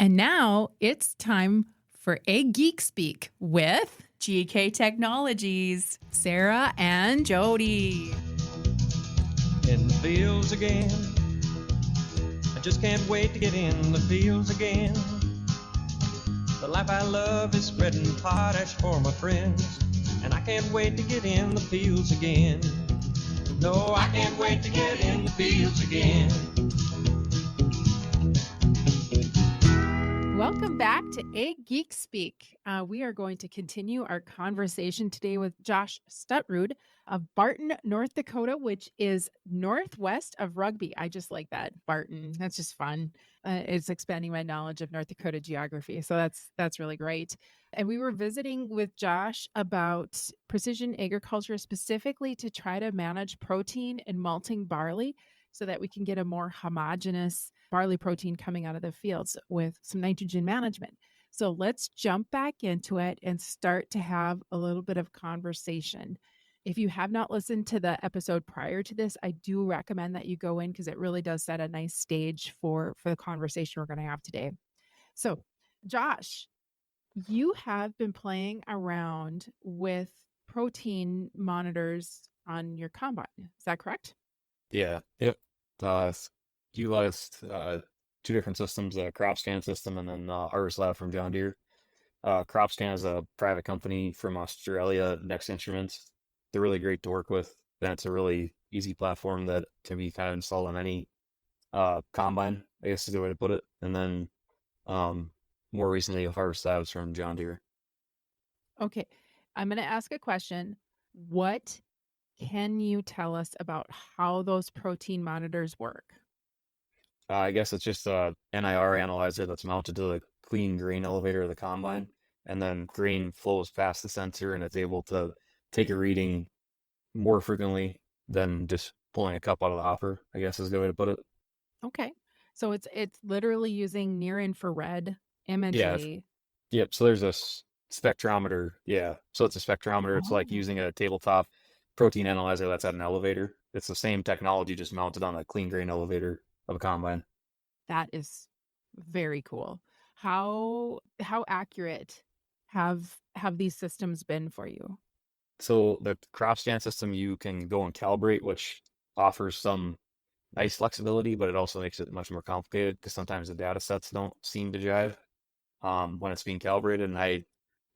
And now it's time for Egg Geek Speak with GK Technologies, Sarah and Jodi. In the fields again, I just can't wait to get in the fields again. The life I love is spreading potash for my friends, and I can't wait to get in the fields again. No, I can't wait to get in the fields again. Welcome back to Egg Geek Speak. We are going to continue our conversation today with Josh Stutrud of Barton, North Dakota, which is northwest of Rugby. I just like that, Barton. That's just fun. It's expanding my knowledge of North Dakota geography. So that's really great. And we were visiting with Josh about precision agriculture, specifically to try to manage protein in malting barley so that we can get a more homogeneous barley protein coming out of the fields with some nitrogen management. So let's jump back into it and start to have a little bit of conversation. If you have not listened to the episode prior to this, I do recommend that you go in because it really does set a nice stage for the conversation we're going to have today. So, Josh, you have been playing around with protein monitors on your combine. Is that correct? Yeah, yep. Utilized two different systems, a crop scan system and then Harvest Lab from John Deere. Crop scan is a private company from Australia, Next Instruments. They're really great to work with. That's a really easy platform that can be kind of installed on any combine, I guess is the way to put it. And then more recently, Harvest Labs from John Deere. Okay, I'm going to ask a question. What can you tell us about how those protein monitors work? I guess it's just a NIR analyzer that's mounted to the clean grain elevator of the combine, and then grain flows past the sensor, and it's able to take a reading more frequently than just pulling a cup out of the hopper, I guess is the way to put it. Okay, so it's literally using near infrared imagery. Yep. So there's a spectrometer. Yeah. So it's a spectrometer. It's like Oh. using a tabletop protein analyzer that's at an elevator. It's the same technology, just mounted on a clean grain elevator of a combine. That is very cool. How accurate have these systems been for you? So the crop scan system, you can go and calibrate, which offers some nice flexibility, but it also makes it much more complicated because sometimes the data sets don't seem to jive when it's being calibrated. And I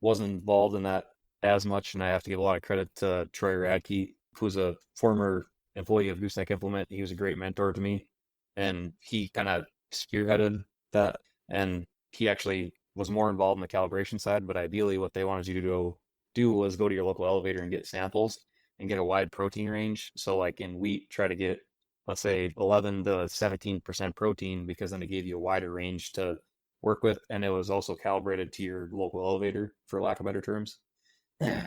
wasn't involved in that as much, and I have to give a lot of credit to Troy Radke, who's a former employee of Gooseneck Implement. He was a great mentor to me, and he kind of spearheaded that, and he actually was more involved in the calibration side. But ideally, what they wanted you to do was go to your local elevator and get samples and get a wide protein range. So like in wheat, try to get, let's say, 11 to 17% protein, because then it gave you a wider range to work with, and it was also calibrated to your local elevator, for lack of better terms.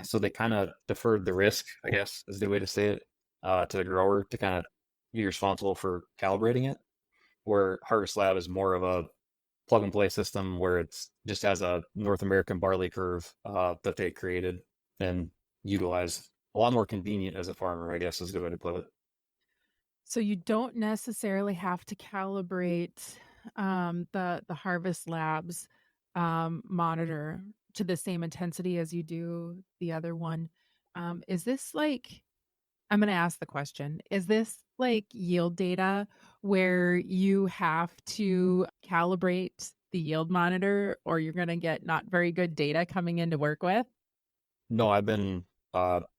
So they kind of deferred the risk, I guess is the way to say it, to the grower to kind of be responsible for calibrating it, where Harvest Lab is more of a plug and play system where it's just has a North American barley curve that they created and utilized. A lot more convenient as a farmer, I guess is the way to put it. So you don't necessarily have to calibrate the Harvest Labs monitor to the same intensity as you do the other one. Is this like, I'm going to ask the question, is this like yield data where you have to calibrate the yield monitor or you're going to get not very good data coming in to work with? No, I've been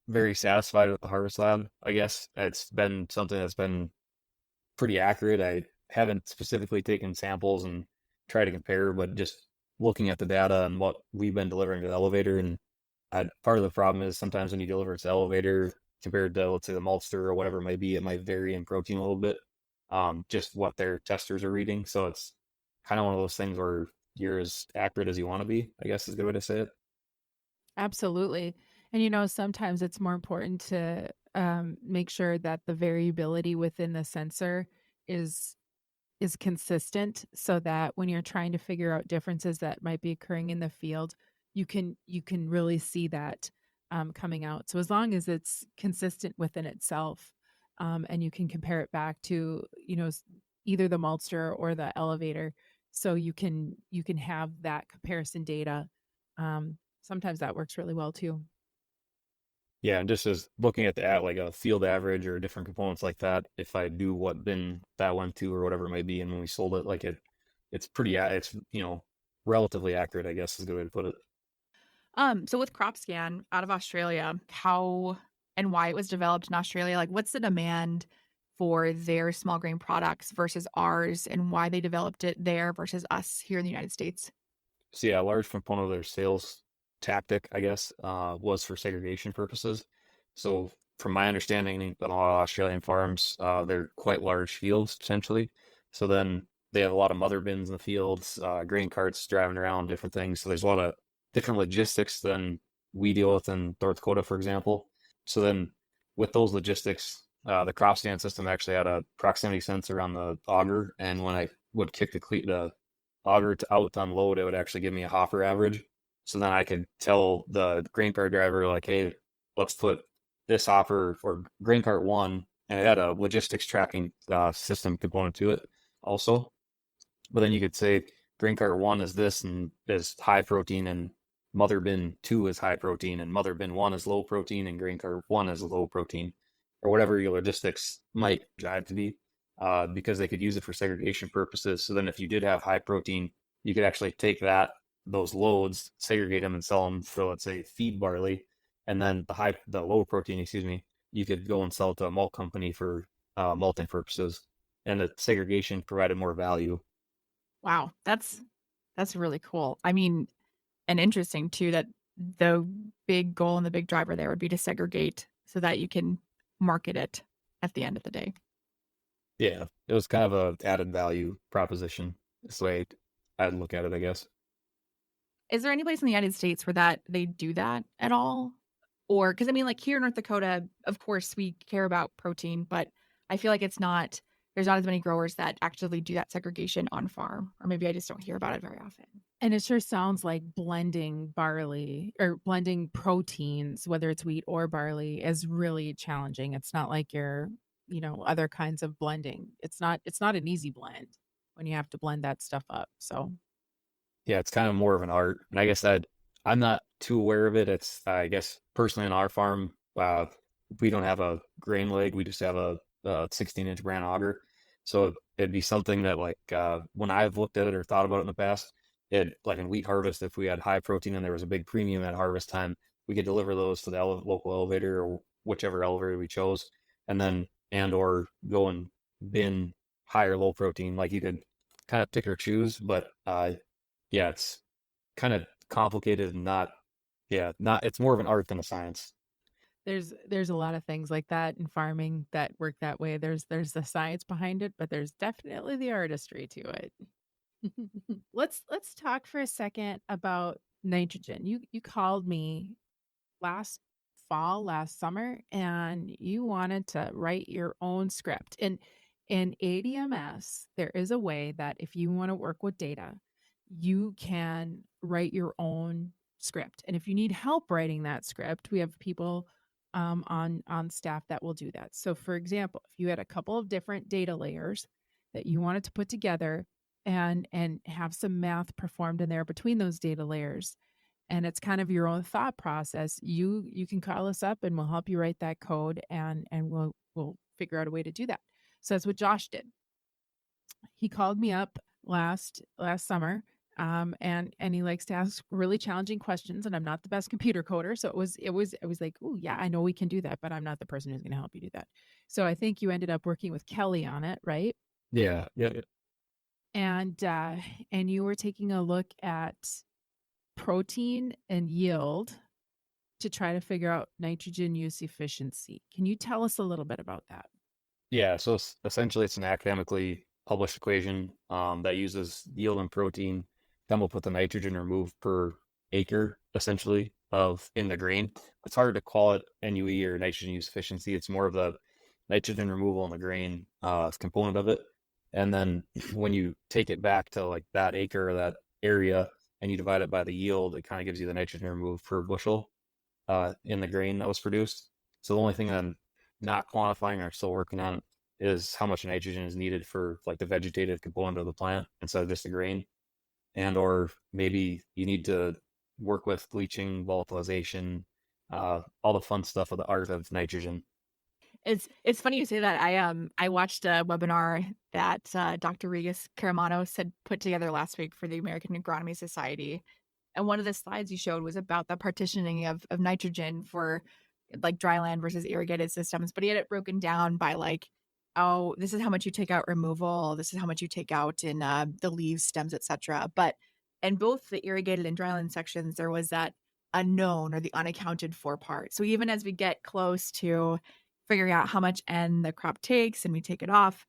very satisfied with the Harvest Lab. I guess it's been something that's been pretty accurate. I haven't specifically taken samples and tried to compare, but just looking at the data and what we've been delivering to the elevator. And part of the problem is sometimes when you deliver it to the elevator compared to, let's say, the maltster or whatever it might be, it might vary in protein a little bit, just what their testers are reading. So it's kind of one of those things where you're as accurate as you want to be, I guess is a good way to say it. Absolutely. And sometimes it's more important to make sure that the variability within the sensor is consistent so that when you're trying to figure out differences that might be occurring in the field, you can really see that coming out. So as long as it's consistent within itself, and you can compare it back to either the maltster or the elevator, so you can have that comparison data. Sometimes that works really well too. Yeah, and just as looking at the at like a field average or different components like that, if I do what bin that went to or whatever it may be, and when we sold it, like it's pretty, it's relatively accurate, I guess is a good way to put it. So with CropScan out of Australia, how and why it was developed in Australia, like what's the demand for their small grain products versus ours and why they developed it there versus us here in the United States? So yeah, a large component of their sales tactic, I guess, was for segregation purposes. So from my understanding, a lot of Australian farms, they're quite large fields potentially. So then they have a lot of mother bins in the fields, grain carts driving around, different things. So there's a lot of different logistics than we deal with in North Dakota, for example. So then with those logistics, the crop stand system actually had a proximity sensor on the auger, and when I would kick the auger to out to unload, it would actually give me a hopper average. So then I could tell the grain cart driver, like, hey, let's put this hopper for grain cart one, and it had a logistics tracking system component to it also. But then you could say grain cart one is this and is high protein, and mother bin two is high protein, and mother bin one is low protein, and grain cart one is low protein, or whatever your logistics might jive to be, because they could use it for segregation purposes. So then if you did have high protein, you could actually take those loads, segregate them, and sell them for, let's say, feed barley, and then the low protein, excuse me, you could go and sell it to a malt company for malting purposes, and the segregation provided more value. Wow, that's really cool. I mean, and interesting too that the big goal and the big driver there would be to segregate so that you can market it at the end of the day. Yeah, it was kind of a added value proposition. This way I'd look at it, I guess. Is there any place in the United States where that they do that at all? Or because I mean, like here in North Dakota, of course, we care about protein, but I feel like there's not as many growers that actively do that segregation on farm, or maybe I just don't hear about it very often. And it sure sounds like blending barley or blending proteins, whether it's wheat or barley, is really challenging. It's not like other kinds of blending. It's not an easy blend when you have to blend that stuff up. So Yeah, it's kind of more of an art. And I guess I'm not too aware of it. It's, I guess, personally on our farm, we don't have a grain leg. We just have a 16-inch brand auger. So it'd be something that, like, when I've looked at it or thought about it in the past, like in wheat harvest, if we had high protein and there was a big premium at harvest time, we could deliver those to the local elevator or whichever elevator we chose, and then or go and bin high or low protein. Like you could kind of pick or choose, but yeah, it's kind of complicated and not, it's more of an art than a science. there's a lot of things like that in farming that work that way. There's the science behind it, but there's definitely the artistry to it. Let's talk for a second about nitrogen. You called me last fall, last summer, and you wanted to write your own script. And in ADMS, there is a way that if you want to work with data, you can write your own script. And if you need help writing that script, we have people on staff that will do that. So, for example, if you had a couple of different data layers that you wanted to put together and have some math performed in there between those data layers, and it's kind of your own thought process, you can call us up and we'll help you write that code, and we'll figure out a way to do that. So that's what Josh did. He called me up last summer, and he likes to ask really challenging questions, and I'm not the best computer coder, so it was like, oh yeah, I know we can do that, but I'm not the person who's going to help you do that. So I think you ended up working with Kelly on it, right? Yeah, yeah, yeah. And you were taking a look at protein and yield to try to figure out nitrogen use efficiency. Can you tell us a little bit about that? Yeah, so essentially it's an academically published equation that uses yield and protein, come up with the nitrogen removed per acre, essentially, of in the grain. It's hard to call it NUE or nitrogen use efficiency. It's more of the nitrogen removal in the grain component of it. And then when you take it back to like that acre or that area and you divide it by the yield, it kind of gives you the nitrogen removed per bushel in the grain that was produced. So the only thing I'm not quantifying or still working on is how much nitrogen is needed for like the vegetative component of the plant instead of just the grain. And or maybe you need to work with bleaching, volatilization, all the fun stuff of the art of nitrogen. It's funny you say that. I watched a webinar that Dr. Regis Karamanos had put together last week for the American Agronomy Society. And one of the slides you showed was about the partitioning of nitrogen for like dry land versus irrigated systems. But he had it broken down by like, oh, this is how much you take out removal, this is how much you take out in the leaves, stems, etc. But in both the irrigated and dryland sections, there was that unknown or the unaccounted for part. So even as we get close to figuring out how much N the crop takes and we take it off,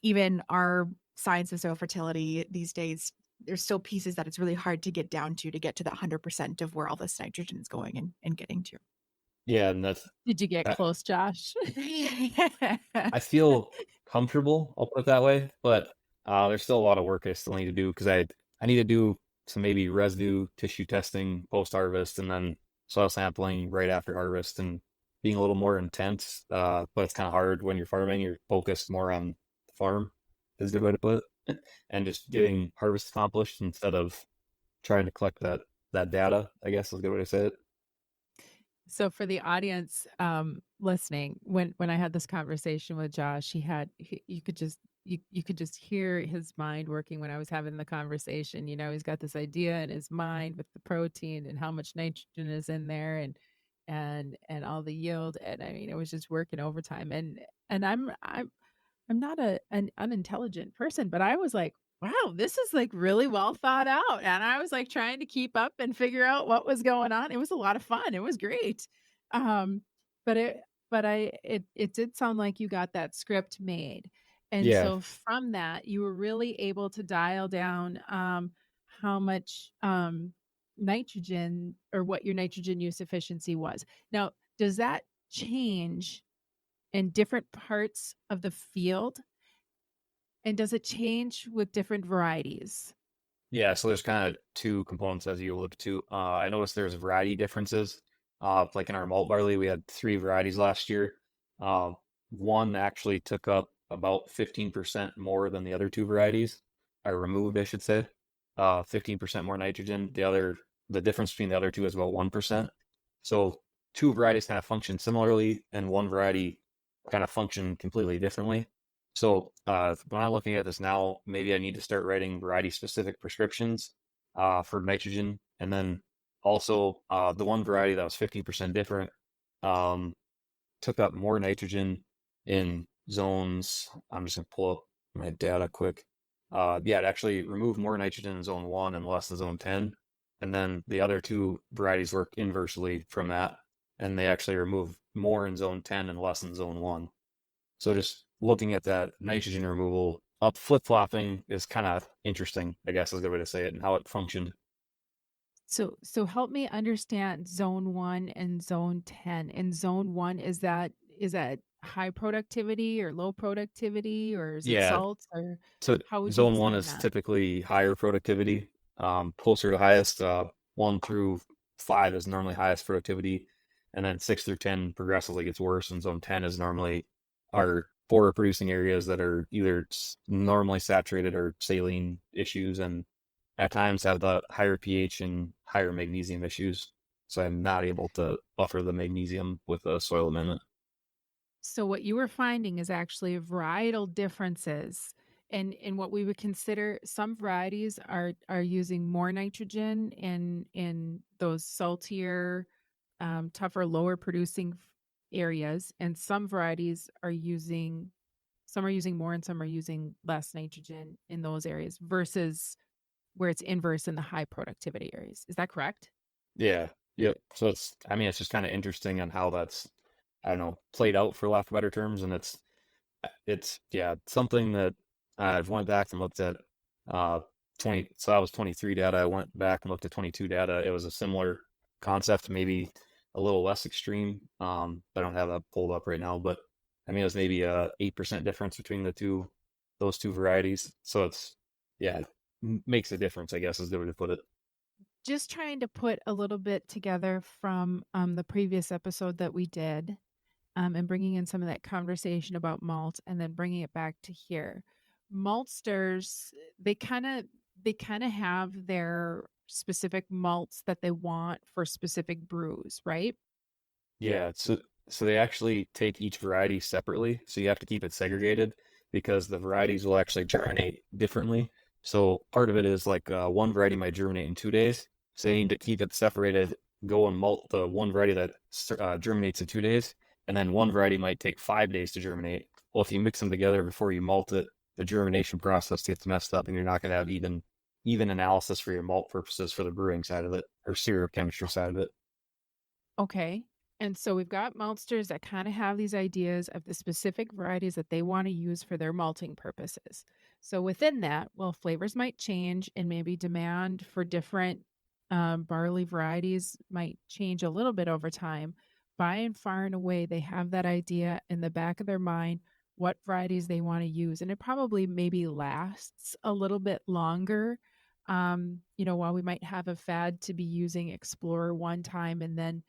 even our science of soil fertility these days, there's still pieces that it's really hard to get down to get to the 100% of where all this nitrogen is going and getting to. Yeah, and that's Did you get I, close, Josh? I feel comfortable, I'll put it that way, but there's still a lot of work I still need to do because I need to do some maybe residue tissue testing post harvest and then soil sampling right after harvest and being a little more intense. But it's kind of hard when you're farming. You're focused more on the farm, is a good way to put it, and just getting harvest accomplished instead of trying to collect that data, I guess is a good way to say it. So for the audience listening, when I had this conversation with Josh, you could just you could just hear his mind working when I was having the conversation. He's got this idea in his mind with the protein and how much nitrogen is in there and all the yield. And I mean, it was just working overtime. And I'm not an unintelligent person, but I was like, wow, this is like really well thought out. And I was like trying to keep up and figure out what was going on. It was a lot of fun. It was great. Um, but it did sound like you got that script made. And Yeah, so from that, you were really able to dial down how much nitrogen or what your nitrogen use efficiency was. Now, does that change in different parts of the field? And does it change with different varieties? yeah. So there's kind of two components as you alluded to. I noticed there's variety differences. Like in our malt barley, we had three varieties last year. Uh, One actually took up about 15% more than the other two varieties, or removed, I should say. 15% more nitrogen. The difference between the other two is about 1%. So two varieties kind of function similarly, and one variety kind of function completely differently. So when I'm looking at this now, maybe I need to start writing variety specific prescriptions for nitrogen. And then also the one variety that was 15% different um, took up more nitrogen in zones. I'm just going to pull up my data quick. Yeah, it actually removed more nitrogen in zone 1 and less in zone 10. And then the other two varieties work inversely from that. And they actually remove more in zone 10 and less in zone 1. So just looking at that nitrogen removal up flip-flopping is kind of interesting, I guess is a good way to say it, and how it functioned. So help me understand zone 1 and zone 10. In zone 1, is that high productivity or low productivity, or is it Yeah, salts, or so how would you zone one explain is that? typically higher productivity, closer to highest. 1 through 5 is normally highest productivity, and then 6 through 10 progressively gets worse. And zone 10 is normally our poorer producing areas that are either normally saturated or saline issues, and at times have the higher pH and higher magnesium issues. So I'm not able to buffer the magnesium with a soil amendment. So what you were finding is actually varietal differences in what we would consider some varieties are using more nitrogen in those saltier, tougher, lower producing areas, and some are using more and some are using less nitrogen in those areas versus where it's inverse in the high productivity areas. Is that correct? Yeah. Yep. So I mean, it's just kind of interesting on how that's, I don't know, played out for lack of better terms. And yeah, something that I've went back and looked at, uh, 20, so I was 23 data. I went back and looked at 22 data. It was a similar concept, maybe a little less extreme. I don't have that pulled up right now, but I mean, it was maybe a 8% difference between those two varieties. So yeah, makes a difference, I guess is the way to put it. Just trying to put a little bit together from the previous episode that we did. and bringing in some of that conversation about malt and then bringing it back to here. Maltsters, they kind of have their specific malts that they want for specific brews, right? Yeah, so they actually take each variety separately, so you have to keep it segregated because the varieties will actually germinate differently. So part of it is like one variety might germinate in 2 days, so you need to keep it separated. Go and malt the one variety that germinates in 2 days, and then one variety might take 5 days to germinate. Well, if you mix them together before you malt it, the germination process gets messed up, and you're not going to have even analysis for your malt purposes for the brewing side of it or syrup chemistry side of it. Okay. And so we've got maltsters that kind of have these ideas of the specific varieties that they want to use for their malting purposes. So within that, well, flavors might change and maybe demand for different barley varieties might change a little bit over time. By and far and away, they have that idea in the back of their mind what varieties they want to use. And it probably maybe lasts a little bit longer. While we might have a fad to be using Explorer one time and then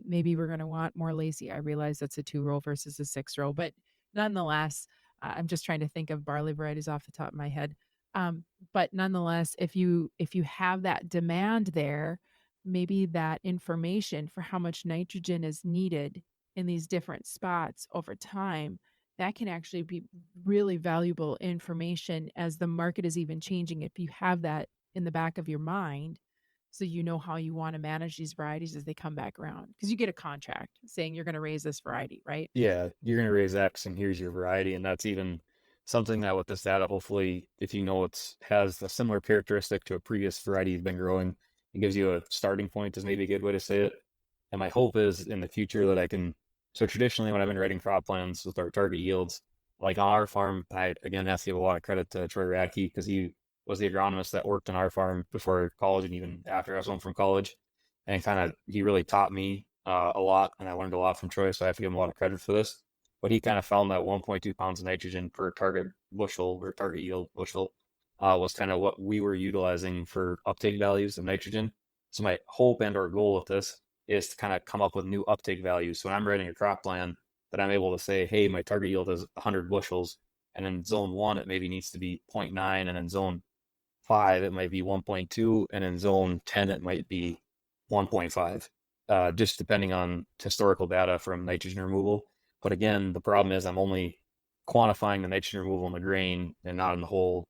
maybe we're going to want more lazy. I realize that's a 2 row versus a 6 row, but nonetheless, I'm just trying to think of barley varieties off the top of my head. But nonetheless, if you have that demand there, maybe that information for how much nitrogen is needed in these different spots over time, that can actually be really valuable information as the market is even changing. If you have that in the back of your mind, so you know how you want to manage these varieties as they come back around because you get a contract saying you're going to raise this variety, right? Yeah, you're going to raise X and here's your variety. And that's even something that with this data, hopefully, if you know it's has a similar characteristic to a previous variety you've been growing, it gives you a starting point is maybe a good way to say it. And my hope is in the future that I can, so traditionally when I've been writing crop plans with our target yields, like on our farm, I again have to give a lot of credit to Troy Radke because he was the agronomist that worked on our farm before college and even after I was home from college. And he really taught me a lot, and I learned a lot from Troy, so I have to give him a lot of credit for this. But he kind of found that 1.2 pounds of nitrogen per target bushel or target yield bushel was kind of what we were utilizing for uptake values of nitrogen. So my hope and or goal with this is to kind of come up with new uptake values. So when I'm writing a crop plan, that I'm able to say, hey, my target yield is 100 bushels, and in zone one it maybe needs to be zero 0.9, and in zone 5 it might be 1.2, and in zone 10 it might be 1.5, just depending on historical data from nitrogen removal. But again, the problem is I'm only quantifying the nitrogen removal in the grain and not in the whole,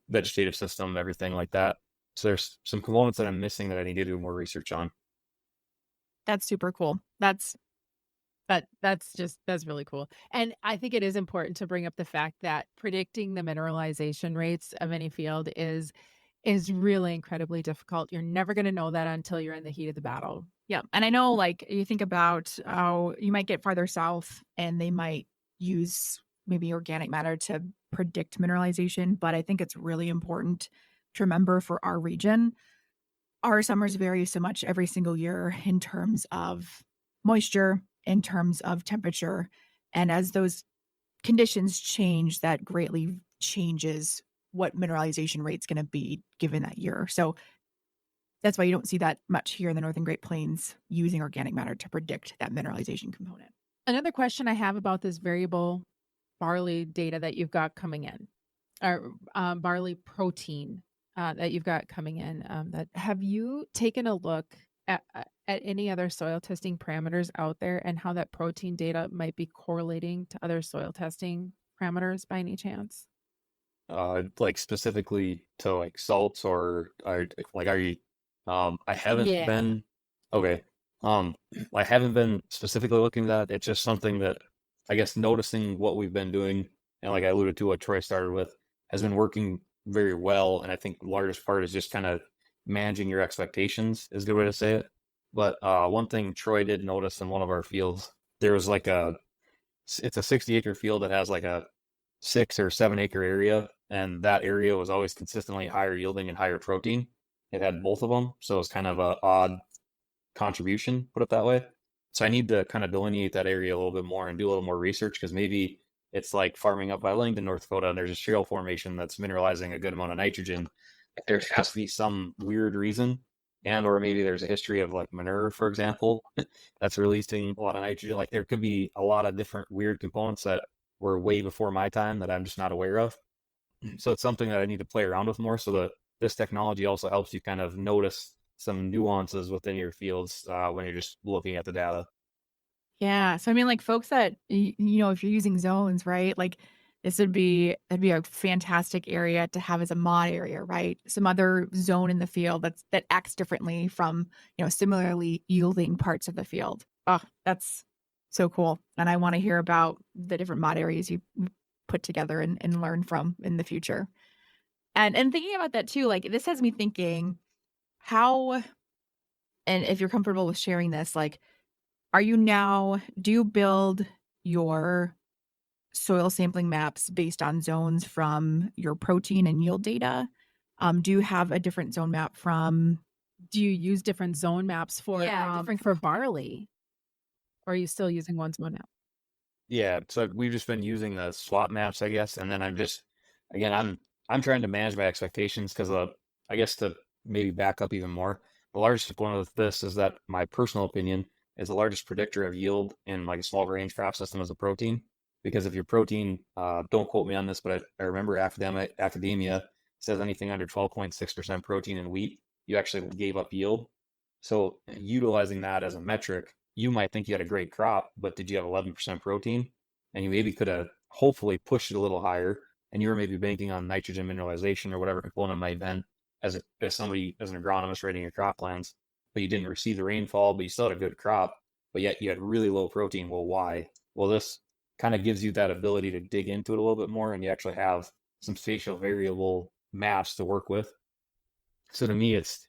vegetative system, everything like that. So there's some components that I'm missing that I need to do more research on. That's super cool. That's really cool. And I think it is important to bring up the fact that predicting the mineralization rates of any field is really incredibly difficult. You're never going to know that until you're in the heat of the battle. Yeah. And I know, like, you think about how you might get farther south and they might use maybe organic matter to predict mineralization. But I think it's really important to remember for our region, our summers vary so much every single year in terms of moisture, in terms of temperature. And as those conditions change, that greatly changes what mineralization rate's going to be given that year. So that's why you don't see that much here in the Northern Great Plains using organic matter to predict that mineralization component. Another question I have about this variable barley data that you've got coming in, or barley protein that you've got coming in, that have you taken a look at any other soil testing parameters out there and how that protein data might be correlating to other soil testing parameters by any chance? Like specifically to like salts are you, I haven't Yeah. been, okay. Um, I haven't been specifically looking at that. It's just something that I guess noticing what we've been doing, and like I alluded to what Troy started with, has been working very well. And I think the largest part is just kind of managing your expectations is a good way to say it. But one thing Troy did notice in one of our fields, there was like it's a 60-acre field that has like a 6 or 7 acre area, and that area was always consistently higher yielding and higher protein. It had both of them, so it's kind of a odd contribution, put it that way. So I need to kind of delineate that area a little bit more and do a little more research because maybe it's like farming up by Langdon, North Dakota, and there's a shale formation that's mineralizing a good amount of nitrogen. There has to be some weird reason and or maybe there's a history of like manure, for example, that's releasing a lot of nitrogen. Like there could be a lot of different weird components that were way before my time that I'm just not aware of. So it's something that I need to play around with more. So that this technology also helps you kind of notice some nuances within your fields when you're just looking at the data. Yeah. So I mean, like folks that if you're using zones, right? Like this would be that'd be a fantastic area to have as a mod area, right? Some other zone in the field that acts differently from similarly yielding parts of the field. Oh, that's so cool. And I want to hear about the different mod areas you put together and learn from in the future. And thinking about that too, like this has me thinking how, and if you're comfortable with sharing this, like do you build your soil sampling maps based on zones from your protein and yield data? Do you have a different zone map from, Do you use different zone maps different, for barley? Or are you still using one zone map? Yeah, so we've just been using the swap maps, I guess, and then again, I'm trying to manage my expectations because I guess to maybe back up even more, the largest one of this is that my personal opinion is the largest predictor of yield in like a small range crop system is a protein, because if your protein, don't quote me on this, but I remember academia says anything under 12.6% protein in wheat, you actually gave up yield. So utilizing that as a metric, you might think you had a great crop, but did you have 11% protein? And you maybe could have hopefully pushed it a little higher, and you were maybe banking on nitrogen mineralization or whatever component might have been as somebody as an agronomist writing your crop plans, but you didn't receive the rainfall, but you still had a good crop, but yet you had really low protein. Well, why? Well, this kind of gives you that ability to dig into it a little bit more, and you actually have some spatial variable maps to work with. So to me, it's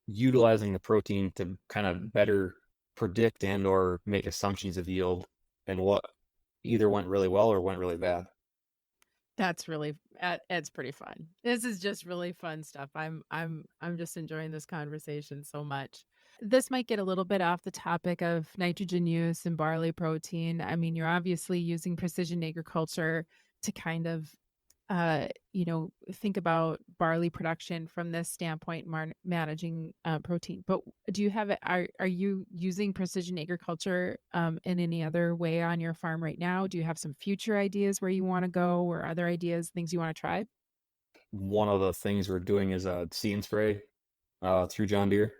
utilizing the protein to kind of better predict and or make assumptions of yield and what either went really well or went really bad. That's really it's pretty fun. This is just really fun stuff. I'm just enjoying this conversation so much. This might get a little bit off the topic of nitrogen use and barley protein. I mean, you're obviously using precision agriculture to kind of think about barley production from this standpoint, managing protein. But do you have are you using precision agriculture in any other way on your farm right now? Do you have some future ideas where you want to go, or other ideas, things you want to try? One of the things we're doing is a see and spray through John Deere.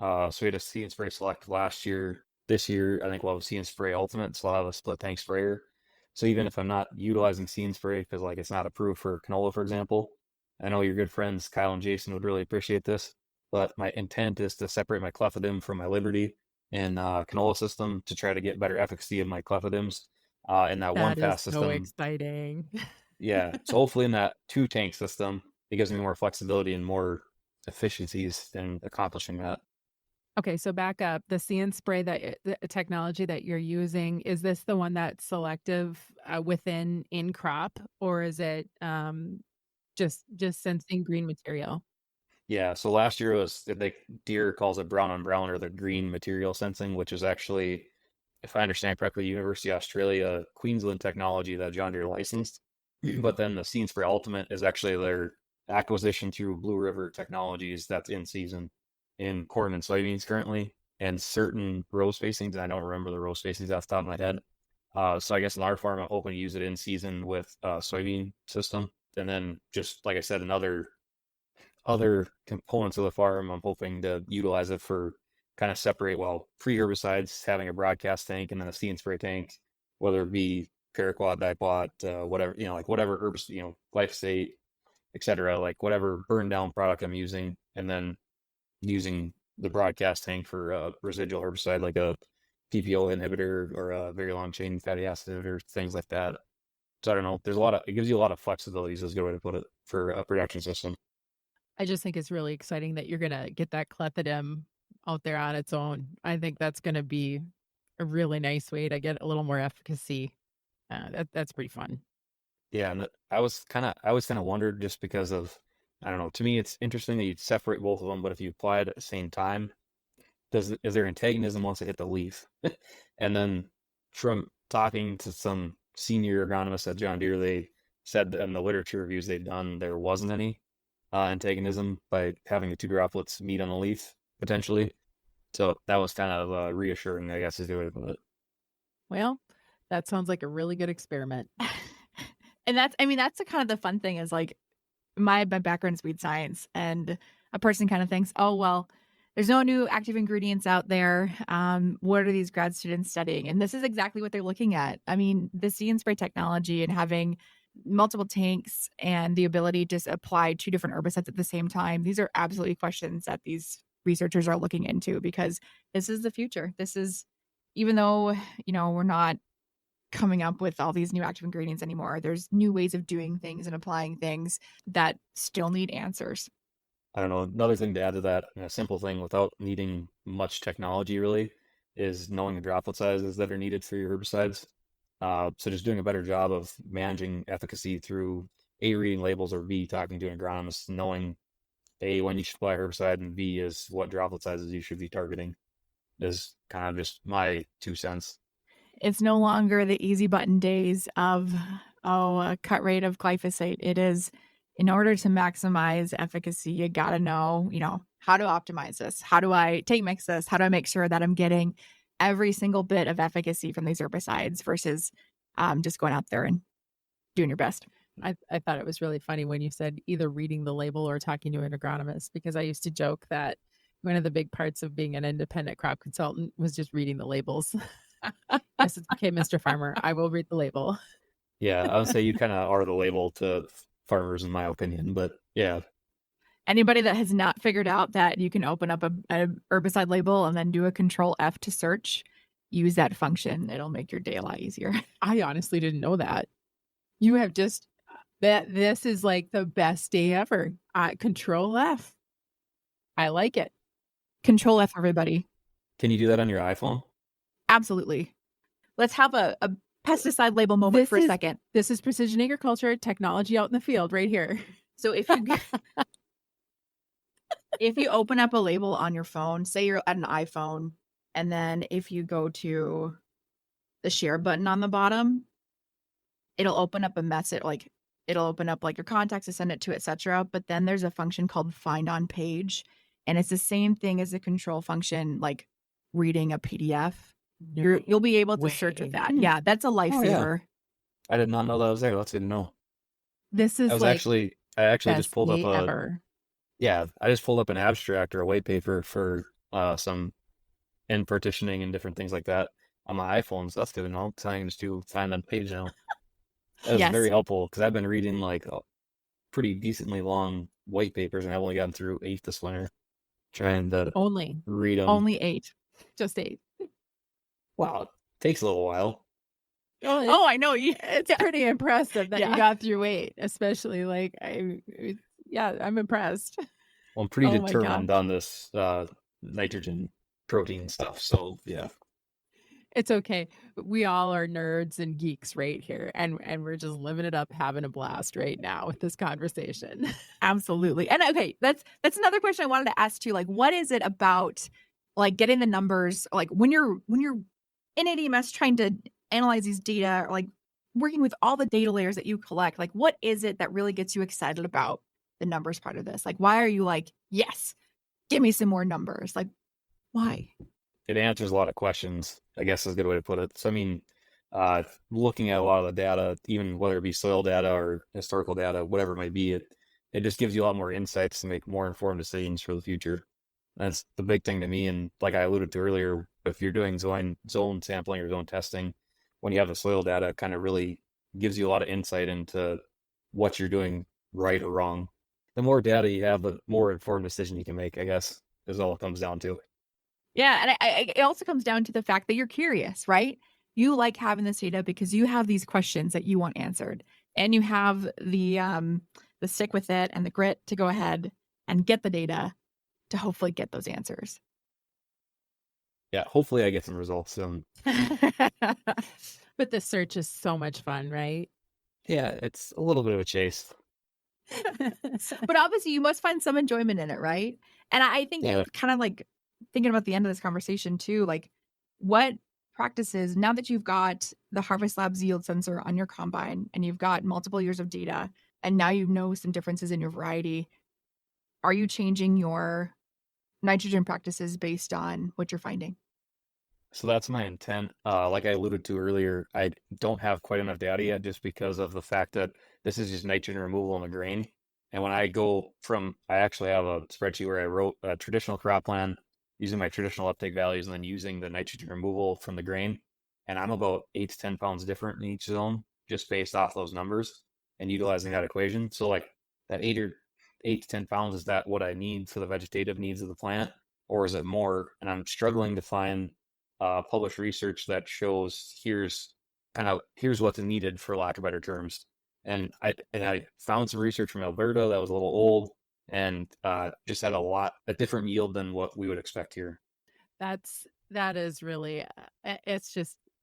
So we had a See and Spray Select last year. This year, I think we'll have a See and Spray Ultimate, so I'll have a split tank sprayer. So even if I'm not utilizing See and Spray because like it's not approved for canola, for example, I know your good friends Kyle and Jason would really appreciate this. But my intent is to separate my clethodim from my Liberty and canola system to try to get better efficacy of my clethodim's in that one That is pass so system. exciting. Yeah, so hopefully in that two tank system, it gives me more flexibility and more efficiencies in accomplishing that. Okay, so back up. The See and Spray the technology that you're using, is this the one that's selective within in crop, or is it just sensing green material? Yeah, so last year was Deere calls it brown on brown or the green material sensing, which is actually, if I understand correctly, University of Australia Queensland technology that John Deere licensed. But then the Scenes for Ultimate is actually their acquisition through Blue River Technologies that's in season in corn and soybeans currently, and certain row spacings. And I don't remember the row spacings off the top of my head. So I guess in our farm, I'm hoping to use it in season with soybean system, and then just like I said, another other components of the farm, I'm hoping to utilize it for kind of separate, well, pre-herbicides, having a broadcast tank and then a see and spray tank, whether it be paraquat, diquat, whatever, like whatever herbicide, glyphosate, etc., like whatever burn down product I'm using, and then using the broadcast tank for residual herbicide like a PPO inhibitor or a very long chain fatty acid or things like that. So I don't know. It gives you a lot of flexibility, is a good way to put it, for a production system. I just think it's really exciting that you're gonna get that clethodim out there on its own. I think that's gonna be a really nice way to get a little more efficacy. That's pretty fun. Yeah, and I was kind of wondered just because of, I don't know. To me, it's interesting that you separate both of them, but if you apply it at the same time, is there antagonism once they hit the leaf? And then from talking to some senior agronomists at John Deere, they said that in the literature reviews they've done, there wasn't any. antagonism by having the two droplets meet on a leaf potentially. So that was kind of reassuring, I guess, is the way to put it. Well, that sounds like a really good experiment. And that's the kind of the fun thing is like my background is weed science, and a person kind of thinks, oh, well, there's no new active ingredients out there. What are these grad students studying? And this is exactly what they're looking at. I mean, the see and spray technology and having multiple tanks and the ability to just apply two different herbicides at the same time. These are absolutely questions that these researchers are looking into because this is the future. This is, even though, we're not coming up with all these new active ingredients anymore, there's new ways of doing things and applying things that still need answers. I don't know. Another thing to add to that, and a simple thing without needing much technology really, is knowing the droplet sizes that are needed for your herbicides. So just doing a better job of managing efficacy through A, reading labels, or B, talking to an agronomist, knowing A, when you should apply herbicide, and B is what droplet sizes you should be targeting is kind of just my 2 cents. It's no longer the easy button days of, a cut rate of glyphosate. It is, in order to maximize efficacy, you got to know, how to optimize this. How do I mix this? How do I make sure that I'm getting every single bit of efficacy from these herbicides versus just going out there and doing your best? I thought it was really funny when you said either reading the label or talking to an agronomist, because I used to joke that one of the big parts of being an independent crop consultant was just reading the labels. Yes, it's okay, Mr. Farmer. I will read the label. Yeah, I would say you kind of are the label to farmers, in my opinion. But yeah, Anybody that has not figured out that you can open up a herbicide label and then do a control F to search, use that function. It'll make your day a lot easier. I honestly didn't know that. You have just that. This is like the best day ever. Control F. I like it. Control F, everybody. can you do that on your iPhone? Absolutely. Let's have a pesticide label moment for a second. This is precision agriculture technology out in the field right here. So if you if you open up a label on your phone, say you're at an iPhone, and then if you go to the share button on the bottom, it'll open up a message, like it'll open up like your contacts to send it to, etc. But then there's a function called find on page, and it's the same thing as the control function, like reading a PDF. You'll be able to search with that. Yeah, that's a lifesaver. I did not know that was there. That's good to know. This is I actually just pulled up ever. I just pulled up an abstract or a white paper for some end partitioning and different things like that on my iPhone. So that's good to know. So I can just do find on page now. That was very helpful because I've been reading like pretty decently long white papers, and I've only gotten through 8 this winter. Trying to read them. Only 8, just 8. Wow, it takes a little while. Oh, I know. It's pretty impressive that you got through 8, especially like I'm impressed. Well, I'm pretty determined on this nitrogen protein stuff. So yeah. It's okay. We all are nerds and geeks right here. And we're just living it up, having a blast right now with this conversation. Absolutely. And okay, that's another question I wanted to ask too. Like, what is it about like getting the numbers, like when you're in ADMS trying to analyze these data, or like working with all the data layers that you collect, like what is it that really gets you excited about the numbers part of this? Like, why are you like, yes, give me some more numbers? Like, why? It answers a lot of questions, I guess is a good way to put it. So, I mean, looking at a lot of the data, even whether it be soil data or historical data, whatever it might be, it just gives you a lot more insights to make more informed decisions for the future. That's the big thing to me. And like I alluded to earlier, if you're doing zone sampling or zone testing, when you have the soil data, it kind of really gives you a lot of insight into what you're doing right or wrong. The more data you have, the more informed decision you can make, I guess, is all it comes down to. Yeah, and it also comes down to the fact that you're curious, right? You like having this data because you have these questions that you want answered, and you have the stick with it and the grit to go ahead and get the data to hopefully get those answers. Yeah, hopefully I get some results soon. But the search is so much fun, right? Yeah, it's a little bit of a chase. But obviously you must find some enjoyment in it, right? And I think kind of like thinking about the end of this conversation too, like what practices, now that you've got the Harvest Labs yield sensor on your combine and you've got multiple years of data, and now you know some differences in your variety, are you changing your nitrogen practices based on what you're finding? So that's my intent. Like I alluded to earlier, I don't have quite enough data yet just because of the fact that this is just nitrogen removal in the grain. And when I go from, I actually have a spreadsheet where I wrote a traditional crop plan using my traditional uptake values and then using the nitrogen removal from the grain. And I'm about 8 to 10 pounds different in each zone just based off those numbers and utilizing that equation. So like that 8 to 10 pounds, is that what I need for the vegetative needs of the plant? Or is it more? And I'm struggling to find published research that shows here's what's needed, for lack of better terms. And I found some research from Alberta that was a little old and just had a different yield than what we would expect here. That is really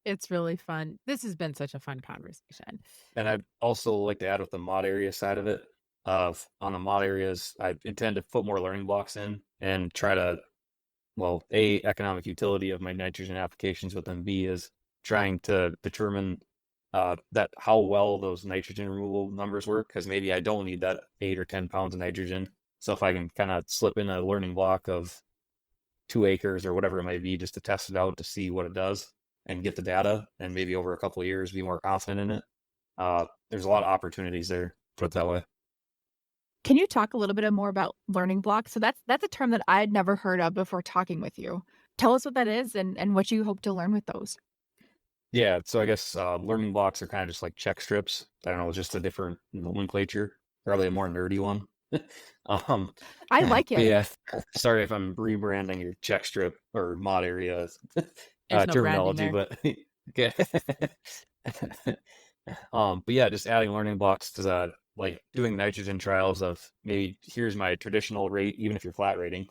it's really fun. This has been such a fun conversation. And I'd also like to add with the mod area side of it. On the mod areas, I intend to put more learning blocks in and try to, well, A, economic utility of my nitrogen applications, but then B is trying to determine that how well those nitrogen removal numbers work, because maybe I don't need that 8 or 10 pounds of nitrogen. So if I can kind of slip in a learning block of 2 acres or whatever it might be, just to test it out to see what it does and get the data, and maybe over a couple of years be more confident in it. There's a lot of opportunities there, put it that way. Can you talk a little bit more about learning blocks? So that's a term that I had never heard of before talking with you. Tell us what that is and what you hope to learn with those. Yeah, so I guess learning blocks are kind of just like check strips. I don't know, it's just a different nomenclature, probably a more nerdy one. I like it. Yeah, sorry if I'm rebranding your check strip or mod area There's no terminology, branding but okay. But yeah, just adding learning blocks to that, like doing nitrogen trials of maybe here's my traditional rate, even if you're flat rating.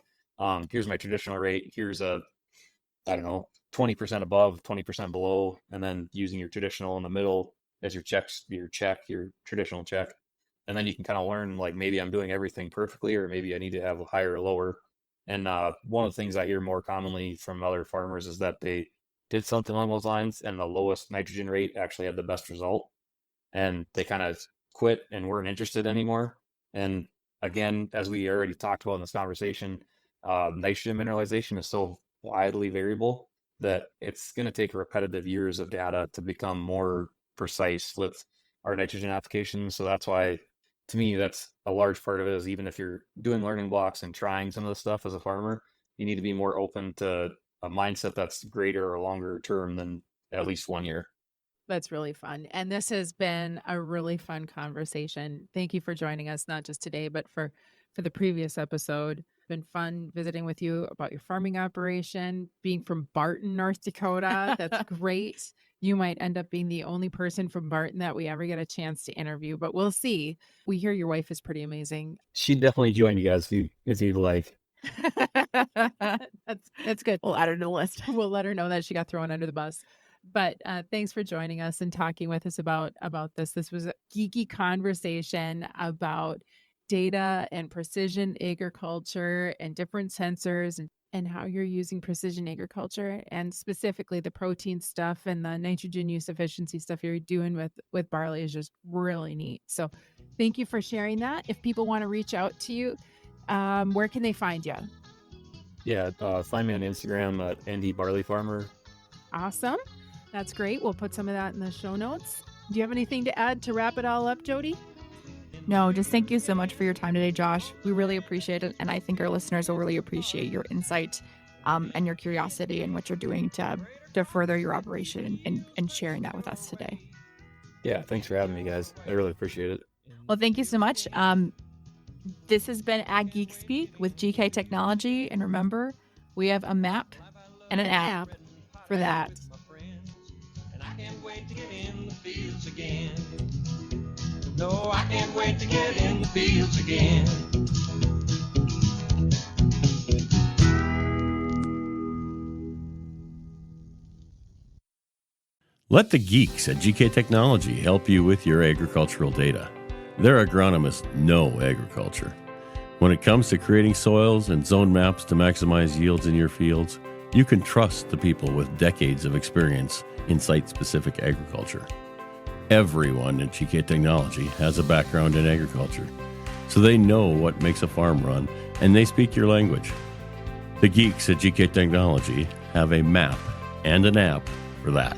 Here's my traditional rate. Here's I don't know, 20% above, 20% below, and then using your traditional in the middle as your traditional check. And then you can kind of learn, like, maybe I'm doing everything perfectly, or maybe I need to have a higher or lower. And one of the things I hear more commonly from other farmers is that they did something along those lines, and the lowest nitrogen rate actually had the best result. And they kind of quit and weren't interested anymore. And again, as we already talked about in this conversation, nitrogen mineralization is so widely variable that it's going to take repetitive years of data to become more precise with our nitrogen applications. So that's why, to me, that's a large part of it, is even if you're doing learning blocks and trying some of the stuff as a farmer, you need to be more open to a mindset that's greater or longer term than at least 1 year. That's really fun. And this has been a really fun conversation. Thank you for joining us, not just today, but for the previous episode. It's been fun visiting with you about your farming operation, being from Barton, North Dakota. That's great. You might end up being the only person from Barton that we ever get a chance to interview, but we'll see. We hear your wife is pretty amazing. She'd definitely join you guys if you'd like. That's good. We'll add her to the list. We'll let her know that she got thrown under the bus. But thanks for joining us and talking with us about this. This was a geeky conversation about data and precision agriculture and different sensors and how you're using precision agriculture, and specifically the protein stuff and the nitrogen use efficiency stuff you're doing with barley is just really neat. So thank you for sharing that. If people want to reach out to you, where can they find you? Yeah, find me on Instagram at ND Barley Farmer. Awesome. That's great. We'll put some of that in the show notes. Do you have anything to add to wrap it all up, Jodi? No, just thank you so much for your time today, Josh. We really appreciate it. And I think our listeners will really appreciate your insight and your curiosity and what you're doing to further your operation and sharing that with us today. Yeah, thanks for having me, guys. I really appreciate it. Well, thank you so much. This has been Ag Geek Speak with GK Technology. And remember, we have a map and an app for that. To get in the fields again. No, I can't wait to get in the fields again. Let the geeks at GK Technology help you with your agricultural data. Their agronomists know agriculture. When it comes to creating soils and zone maps to maximize yields in your fields, you can trust the people with decades of experience in site-specific agriculture. Everyone at GK Technology has a background in agriculture, so they know what makes a farm run and they speak your language. The geeks at GK Technology have a map and an app for that.